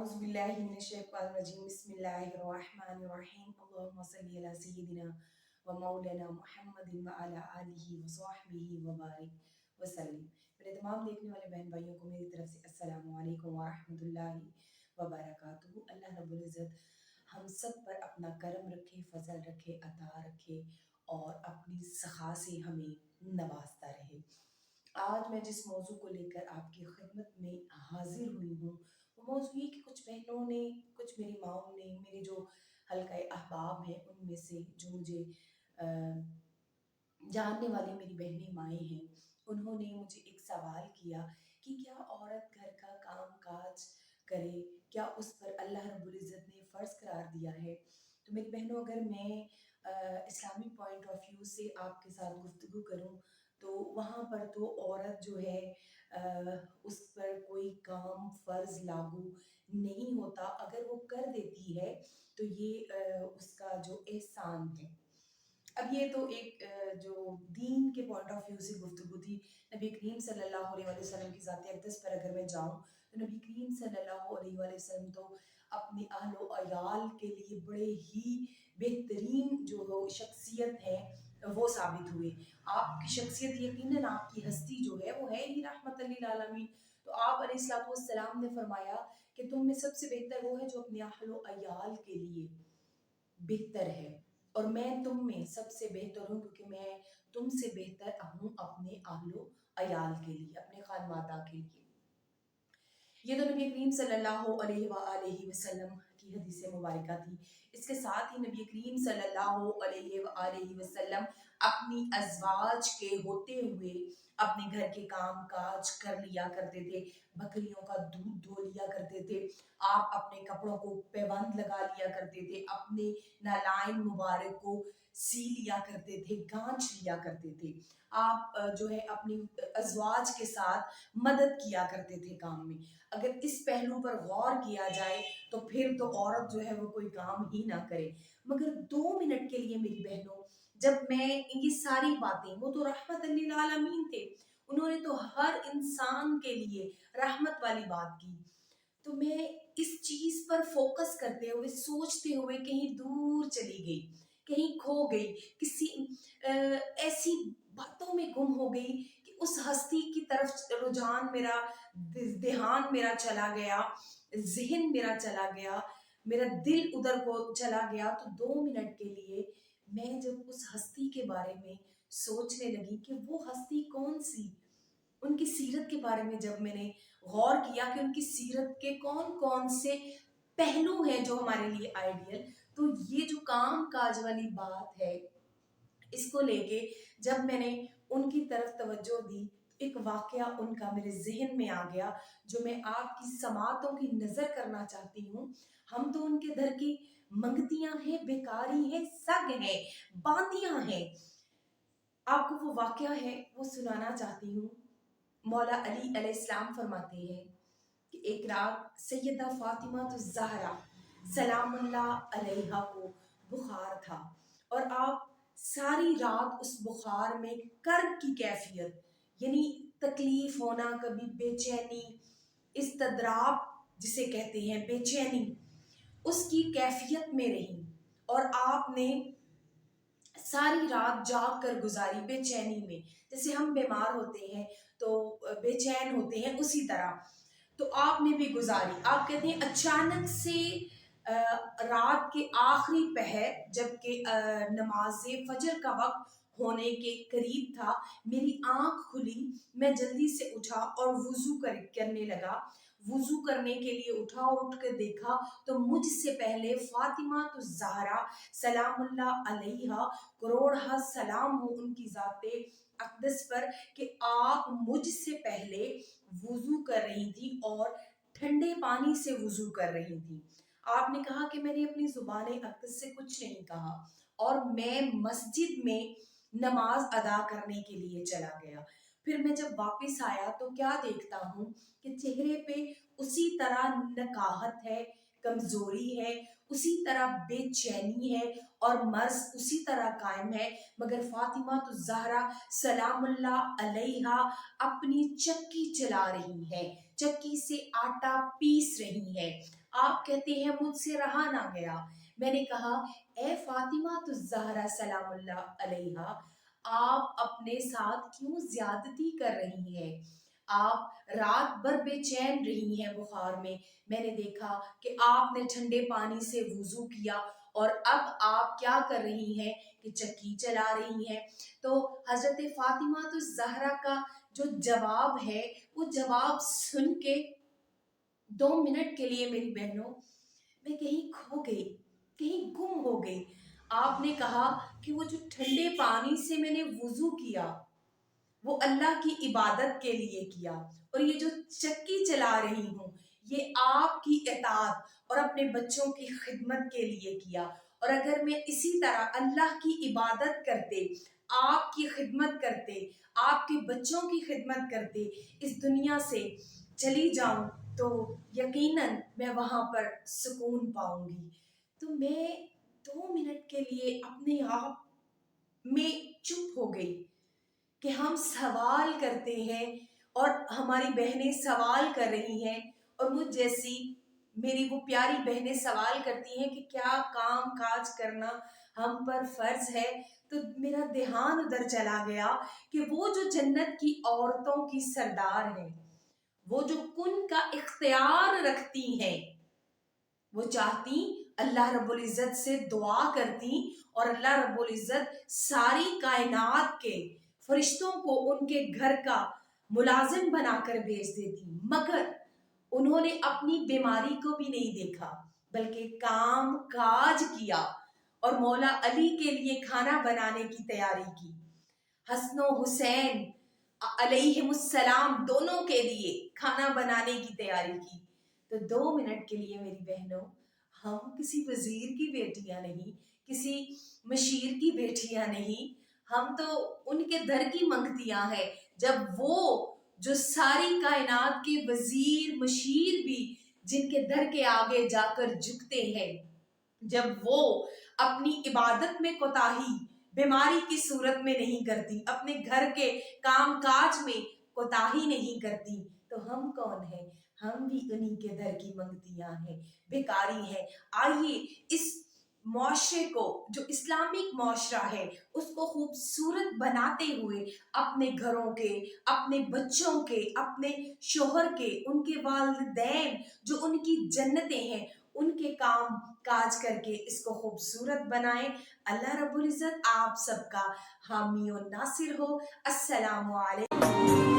أعوذ بالله من الشيطان الرجيم بسم الله الرحمن الرحيم اللهم صل على سيدنا ومولانا محمد وعلى آله وصحبه وبارك वसल्लम। मेरे तमाम देखने वाले बहन भाइयों को मेरी तरफ से अस्सलाम वालेकुम व रहमतुल्लाहि व बरकातुहू। अल्लाह रब्बुल इज़्ज़त हम सब पर अपना करम रखे, फजल रखे, अता रखे और अपनी सखा से हमें नवाजता रहे। आज मैं जिस मौजू को लेकर आपकी खिदमत में हाजिर हुई हूँ वो मौजू ये कि कुछ बहनों ने, कुछ मेरी माओं ने, मेरे जो हल्का अहबाब हैं उनमें से जो मुझे अ, जानने वाली मेरी बहनें माएँ हैं, उन्होंने मुझे एक सवाल किया कि क्या औरत घर का काम काज करे, क्या उस पर अल्लाह रब्बुल इज़्ज़त ने फ़र्ज़ करार दिया है। तो मेरी बहनों, अगर मैं इस्लामी पॉइंट ऑफ व्यू से आपके साथ गुफ्तगू करूं तो वहाँ पर तो औरत जो है उस पर कोई काम फ़र्ज़ लागू नहीं होता। अगर वो कर देती है तो ये उसका जो एहसान है। अब ये तो एक जो दीन के पॉइंट ऑफ व्यू से गुफ्तगू थी। नबी करीम सल्लल्लाहु अलैहि वसल्लम की ज़ात अक़दस पर अगर मैं जाऊँ तो नबी करीम सल्लल्लाहु अलैहि वसल्लम तो अपने अहलो अयाल के लिए बड़े ही बेहतरीन जो शख्सियत है वो साबित हुए। आपकी शख्सियत यकीनन आपकी हस्ती जो है वो है ही रहमत लिल आलमीन। तो आप अलैहिस्सलातु वस्सलाम ने फरमाया कि तुम में सबसे बेहतर वो है जो अपने अहलो अयाल के लिए बेहतर है, और मैं तुम में सबसे बेहतर हूँ क्योंकि मैं तुमसे बेहतर हूँ अपने अहलो अयाल के लिए, अपने खानवादा के लिए। ये तो नबी करीम सल्लल्लाहु अलैहि वसल्लम की हदीस मुबारका थी। इसके साथ ही नबी करीम सल्लल्लाहु अलैहि वसल्लम अपनी अज़वाज के होते हुए अपने घर के काम काज कर लिया करते थे, बकरियों का दूध धो लिया करते थे, आप अपने कपड़ों को पैबंद लगा लिया करते थे, अपने नालाइन मुबारक को सी लिया करते थे, गांच लिया करते थे। आप जो है अपनी अज़वाज के साथ मदद किया करते थे काम में। अगर इस पहलू पर गौर किया जाए तो फिर तो औरत जो है वो कोई काम ही ना करे। मगर 2 मिनट के लिए मेरी बहनों, जब मैं ये सारी बातें, वो तो रहमत लिल आलमीन थे, उन्होंने तो हर इंसान के लिए रहमत वाली बात की, तो मैं इस चीज पर फोकस करते हुए, सोचते हुए कहीं दूर चली गई, कहीं खो गई, किसी ऐसी बातों में गुम हो गई कि उस हस्ती की तरफ रुझान मेरा, ध्यान मेरा चला गया, जहन मेरा चला गया, मेरा दिल उधर को चला गया। तो 2 मिनट के लिए मैं जब उस हस्ती के बारे में सोचने लगी कि वो हस्ती कौन सी, उनकी सीरत के बारे में जब मैंने गौर किया कि उनकी सीरत के कौन कौन से पहलू हैं जो हमारे लिए आइडियल, तो ये जो काम काज वाली बात है, इसको लेके जब मैंने उनकी तरफ तवज्जो दी, एक वाकया उनका मेरे जहन में आ गया जो मैं आपकी समातों की नजर करना चाहती हूँ। हम तो उनके घर की मंगतियां हैं, बेकारी हैं, सग हैं, बांदियां हैं। आपको वो वाकया है वो सुनाना चाहती हूँ। मौला अली अलैहिस्सलाम फरमाते हैं कि एक रात सैयदा फातिमा तो ज़हरा सलामुल्लाह अलैहा को बुखार था, और आप सारी रात उस बुखार में कर्ब की कैफियत, यानी तकलीफ होना, कभी बेचैनी, इस्तदराब जिसे कहते हैं बेचैनी, उसकी कैफियत में रही, और आपने सारी रात जाग कर गुजारी बेचैनी में। जैसे हम बीमार होते हैं तो बेचैन होते हैं, उसी तरह तो आपने भी गुजारी। आप कहते हैं अचानक से रात के आखिरी पहर, जबकि नमाज फजर का वक्त होने के करीब था, मेरी आंख खुली, मैं जल्दी से उठा और वुजू करने लगा। वुजू करने के लिए उठा और उठ कर देखा तो मुझसे पहले फातिमा तो ज़हरा सलामुल्लाह अलैहा, करोड़ हा सलाम हो उनकी ज़ाते अक़दस पर, कि आप मुझसे पहले वुजू कर रही थी और ठंडे पानी से वुजू कर रही थी। आपने कहा कि मैंने अपनी जुबान अक़दस से कुछ नहीं कहा और मैं मस्जिद में नमाज अदा करने के लिए चला गया। फिर मैं जब वापस आया तो क्या देखता हूँ कि चेहरे पे उसी तरह नकाहत है, कमजोरी है, उसी तरह बेचैनी है और मर्ज उसी तरह कायम है, मगर फातिमा तो ज़हरा सलामुल्लाह अलैहा अपनी चक्की चला रही है, चक्की से आटा पीस रही है। آپ کہتے ہیں مجھ سے رہا نہ گیا۔ میں نے کہا اے فاطمہ الزہرا سلام اللہ علیہا، آپ اپنے ساتھ کیوں زیادتی کر رہی ہیں؟ آپ رات بھر بے چین رہی ہیں بخار میں۔ میں نے دیکھا کہ آپ نے ٹھنڈے پانی سے وضو کیا اور اب آپ کیا کر رہی ہیں کہ چکی چلا رہی ہیں۔ تو حضرت فاطمہ الزہرا کا جو جواب ہے، وہ جواب سن کے 2 منٹ کے لیے میری بہنوں میں کہیں کھو گئی، کہیں گم ہو گئی۔ آپ نے کہا کہ وہ جو ٹھنڈے پانی سے میں نے وضو کیا وہ اللہ کی عبادت کے لیے کیا، اور یہ جو چکی چلا رہی ہوں یہ آپ کی اطاعت اور اپنے بچوں کی خدمت کے لیے کیا۔ اور اگر میں اسی طرح اللہ کی عبادت کرتے، آپ کی خدمت کرتے، آپ کے بچوں کی خدمت کرتے اس دنیا سے چلی جاؤں تو یقیناً میں وہاں پر سکون پاؤں گی۔ تو میں 2 منٹ کے لیے اپنے آپ میں چپ ہو گئی کہ ہم سوال کرتے ہیں اور ہماری بہنیں سوال کر رہی ہیں، اور مجھ جیسی میری وہ پیاری بہنیں سوال کرتی ہیں کہ کیا کام کاج کرنا ہم پر فرض ہے۔ تو میرا دھیان ادھر چلا گیا کہ وہ جو جنت کی عورتوں کی سردار ہیں، وہ جو کن کا اختیار رکھتی ہیں، وہ چاہتی اللہ رب العزت سے دعا کرتی اور اللہ رب العزت ساری کائنات کے فرشتوں کو ان کے گھر کا ملازم بنا کر بھیج دیتی، مگر انہوں نے اپنی بیماری کو بھی نہیں دیکھا بلکہ کام کاج کیا اور مولا علی کے لیے کھانا بنانے کی تیاری کی، حسن و حسین علیہم السلام دونوں کے لیے کھانا بنانے کی تیاری کی۔ تو 2 منٹ کے لیے میری بہنوں، ہم کسی وزیر کی بیٹیاں نہیں، کسی مشیر کی بیٹیاں نہیں، ہم تو ان کے در کی منگتیاں ہیں۔ جب وہ جو ساری کائنات کے وزیر مشیر بھی جن کے در کے آگے جا کر جھکتے ہیں، جب وہ اپنی عبادت میں کوتاہی بیماری کی صورت میں نہیں کرتی، اپنے گھر کے کام کاج میں کوتاہی نہیں کرتی، تو ہم کون ہیں؟ ہم بھی انہی کے در کی منگتیاں ہیں، بیکاری ہیں۔ آئیے اس معاشرے کو، جو اسلامک معاشرہ ہے، اس کو خوبصورت بناتے ہوئے اپنے گھروں کے، اپنے بچوں کے، اپنے شوہر کے، ان کے والدین جو ان کی جنتیں ہیں، ان کے کام کاج کر کے اس کو خوبصورت بنائیں۔ اللہ رب العزت آپ سب کا حامی و ناصر ہو۔ السلام علیکم۔